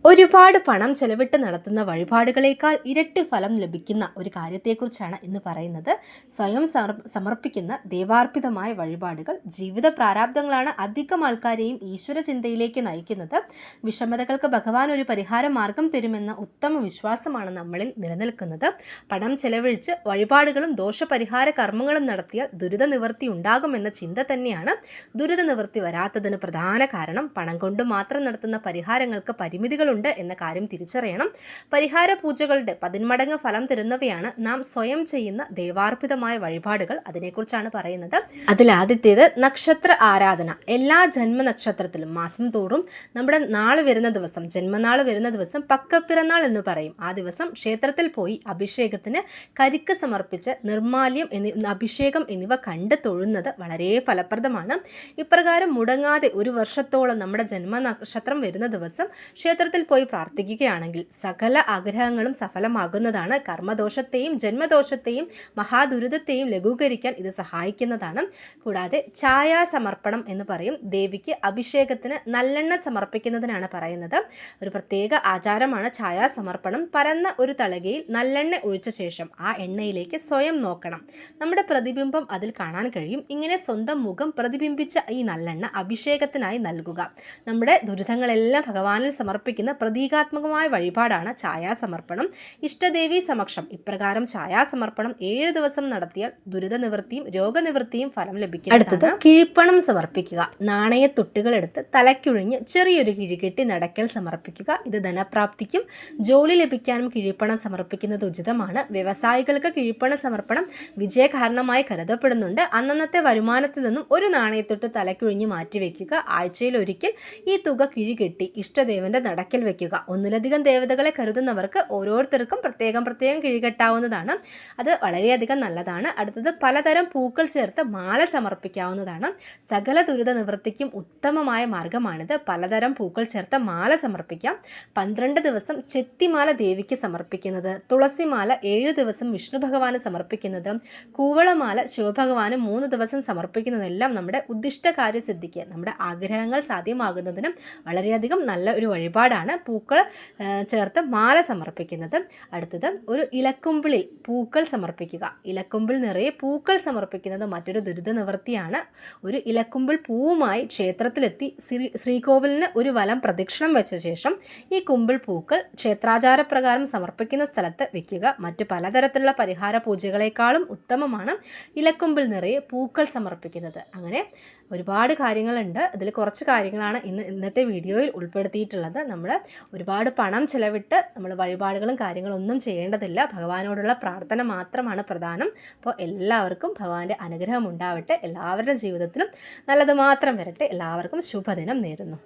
ഒരുപാട് പണം ചെലവിട്ട് നടത്തുന്ന വഴിപാടുകളേക്കാൾ ഇരട്ടി ഫലം ലഭിക്കുന്ന ഒരു കാര്യത്തെക്കുറിച്ചാണ് ഇന്ന് പറയുന്നത്. സ്വയം സമർപ്പിക്കുന്ന ദേവാർപ്പിതമായ വഴിപാടുകൾ ജീവിത പ്രാരാബ്ദങ്ങളാണ് അധികം ആൾക്കാരെയും ഈശ്വര ചിന്തയിലേക്ക് നയിക്കുന്നത്. വിഷമതകൾക്ക് ഭഗവാൻ ഒരു പരിഹാര മാർഗം തരുമെന്ന ഉത്തമ വിശ്വാസമാണ് നമ്മളിൽ നിലനിൽക്കുന്നത്. പണം ചെലവഴിച്ച് വഴിപാടുകളും ദോഷപരിഹാര കർമ്മങ്ങളും നടത്തിയാൽ ദുരിത നിവൃത്തി ഉണ്ടാകുമെന്ന ചിന്ത തന്നെയാണ് ദുരിത നിവൃത്തി വരാത്തതിന് പ്രധാന കാരണം. പണം കൊണ്ട് മാത്രം നടത്തുന്ന പരിഹാരങ്ങൾക്ക് പരിമിതികൾ എന്ന കാര്യം തിരിച്ചറിയണം. പരിഹാര പൂജകളുടെ 10 മടങ്ങ് ഫലം തരുന്നവയാണ് നാം സ്വയം ചെയ്യുന്ന ദേവാർപ്പിതമായ വഴിപാടുകൾ. അതിനെക്കുറിച്ചാണ് പറയുന്നത്. അതിലാദ്യത്തേത് നക്ഷത്ര ആരാധന. എല്ലാ ജന്മനക്ഷത്രത്തിലും മാസം തോറും നമ്മുടെ നാൾ വരുന്ന ദിവസം, ജന്മനാൾ വരുന്ന ദിവസം പക്കപ്പിറന്നാൾ എന്ന് പറയും. ആ ദിവസം ക്ഷേത്രത്തിൽ പോയി അഭിഷേകത്തിന് കരിക്ക് സമർപ്പിച്ച് നിർമാല്യം അഭിഷേകം എന്നിവ കണ്ട് തൊഴുന്നത് വളരെ ഫലപ്രദമാണ്. ഇപ്രകാരം മുടങ്ങാതെ ഒരു വർഷത്തോളം നമ്മുടെ ജന്മനക്ഷത്രം വരുന്ന ദിവസം ക്ഷേത്രത്തിൽ പോയി പ്രാർത്ഥിക്കുകയാണെങ്കിൽ സകല ആഗ്രഹങ്ങളും സഫലമാകുന്നതാണ്. കർമ്മദോഷത്തെയും ജന്മദോഷത്തെയും മഹാദുരിതത്തെയും ലഘൂകരിക്കാൻ ഇത് സഹായിക്കുന്നതാണ്. കൂടാതെ ഛായാസമർപ്പണം എന്ന് പറയും. ദേവിക്ക് അഭിഷേകത്തിന് നല്ലെണ്ണ സമർപ്പിക്കുന്നതിനാണ് പറയുന്നത്. ഒരു പ്രത്യേക ആചാരമാണ് ഛായാസമർപ്പണം. പരന്ന ഒരു തളികയിൽ നല്ലെണ്ണ ഒഴിച്ച ശേഷം ആ എണ്ണയിലേക്ക് സ്വയം നോക്കണം. നമ്മുടെ പ്രതിബിംബം അതിൽ കാണാൻ കഴിയും. ഇങ്ങനെ സ്വന്തം മുഖം പ്രതിബിംബിച്ച ഈ നല്ലെണ്ണ അഭിഷേകത്തിനായി നൽകുക. നമ്മുടെ ദുരിതങ്ങളെല്ലാം ഭഗവാനിൽ സമർപ്പിക്കുന്ന പ്രതീകാത്മകമായ വഴിപാടാണ് ഛായാസമർപ്പണം. ഇഷ്ടദേവി സമക്ഷം ഇപ്രകാരം ഛായാസമർപ്പണം 7 ദിവസം നടത്തിയാൽ ദുരിത നിവൃത്തിയും രോഗനിവൃത്തിയും ഫലം ലഭിക്കും. അടുത്തത് കിഴിപ്പണം സമർപ്പിക്കുക. നാണയത്തുട്ടുകൾ എടുത്ത് തലയ്ക്കുഴിഞ്ഞ് ചെറിയൊരു കിഴികെട്ടി നടക്കൽ സമർപ്പിക്കുക. ഇത് ധനപ്രാപ്തിക്കും ജോലി ലഭിക്കാനും കിഴിപ്പണം സമർപ്പിക്കുന്നത് ഉചിതമാണ്. വ്യവസായികൾക്ക് കിഴിപ്പണ സമർപ്പണം വിജയകാരണമായി കരുതപ്പെടുന്നുണ്ട്. അന്നന്നത്തെ വരുമാനത്തിൽ നിന്നും ഒരു നാണയത്തൊട്ട് തലയ്ക്കുഴിഞ്ഞ് മാറ്റിവെക്കുക. ആഴ്ചയിൽ ഒരിക്കൽ ഈ തുക കിഴികെട്ടി ഇഷ്ടദേവന്റെ നടക്കൽ വെക്കുക. ഒന്നിലധികം ദേവതകളെ കരുതുന്നവർക്ക് ഓരോരുത്തർക്കും പ്രത്യേകം കിഴികെട്ടാവുന്നതാണ്. അത് വളരെയധികം നല്ലതാണ്. അടുത്തത് പലതരം പൂക്കൾ ചേർത്ത് മാല സമർപ്പിക്കാവുന്നതാണ്. സകല ദുരിത നിവൃത്തിക്കും ഉത്തമമായ മാർഗമാണിത്. പലതരം പൂക്കൾ ചേർത്ത് മാല സമർപ്പിക്കാം. 12 ദിവസം ചെത്തിമാല ദേവിക്ക് സമർപ്പിക്കുന്നത്, തുളസിമാല 7 ദിവസം വിഷ്ണു ഭഗവാന് സമർപ്പിക്കുന്നത്, കൂവളമാല ശിവഭഗവാന് 3 ദിവസം സമർപ്പിക്കുന്നതെല്ലാം നമ്മുടെ ഉദ്ദിഷ്ട കാര്യസിദ്ധിക്ക്, നമ്മുടെ ആഗ്രഹങ്ങൾ സാധ്യമാകുന്നതിനും വളരെയധികം നല്ല ഒരു വഴിപാടാണ് പൂക്കൾ ചേർത്ത് മാല സമർപ്പിക്കുന്നത്. അടുത്തത് ഒരു ഇലക്കുമ്പിളിൽ പൂക്കൾ സമർപ്പിക്കുക. ഇലക്കുമ്പിൾ നിറയെ പൂക്കൾ സമർപ്പിക്കുന്നത് മറ്റൊരു ദുരിത നിവൃത്തിയാണ്. ഒരു ഇലക്കുമ്പിൾ പൂവുമായി ക്ഷേത്രത്തിലെത്തി ശ്രീകോവിലിന് ഒരു വലം പ്രദക്ഷിണം വെച്ച ശേഷം ഈ കുമ്പിൾ പൂക്കൾ ക്ഷേത്രാചാരപ്രകാരം സമർപ്പിക്കുന്ന സ്ഥലത്ത് വെക്കുക. മറ്റ് പലതരത്തിലുള്ള പരിഹാര പൂജകളെക്കാളും ഉത്തമമാണ് ഇലക്കുമ്പിൾ നിറയെ പൂക്കൾ സമർപ്പിക്കുന്നത്. അങ്ങനെ ഒരുപാട് കാര്യങ്ങളുണ്ട്. അതിൽ കുറച്ച് കാര്യങ്ങളാണ് ഇന്നത്തെ വീഡിയോയിൽ ഉൾപ്പെടുത്തിയിട്ടുള്ളത്. നമ്മൾ ഒരുപാട് പണം ചിലവിട്ട് നമ്മൾ വഴിപാടുകളും കാര്യങ്ങളും ഒന്നും ചെയ്യേണ്ടതില്ല. ഭഗവാനോടുള്ള പ്രാർത്ഥന മാത്രമാണ് പ്രധാനം. അപ്പോൾ എല്ലാവർക്കും ഭഗവാന്റെ അനുഗ്രഹം ഉണ്ടാവട്ടെ. എല്ലാവരുടെ ജീവിതത്തിലും നല്ലത് മാത്രം വരട്ടെ. എല്ലാവർക്കും ശുഭദിനം നേരുന്നു.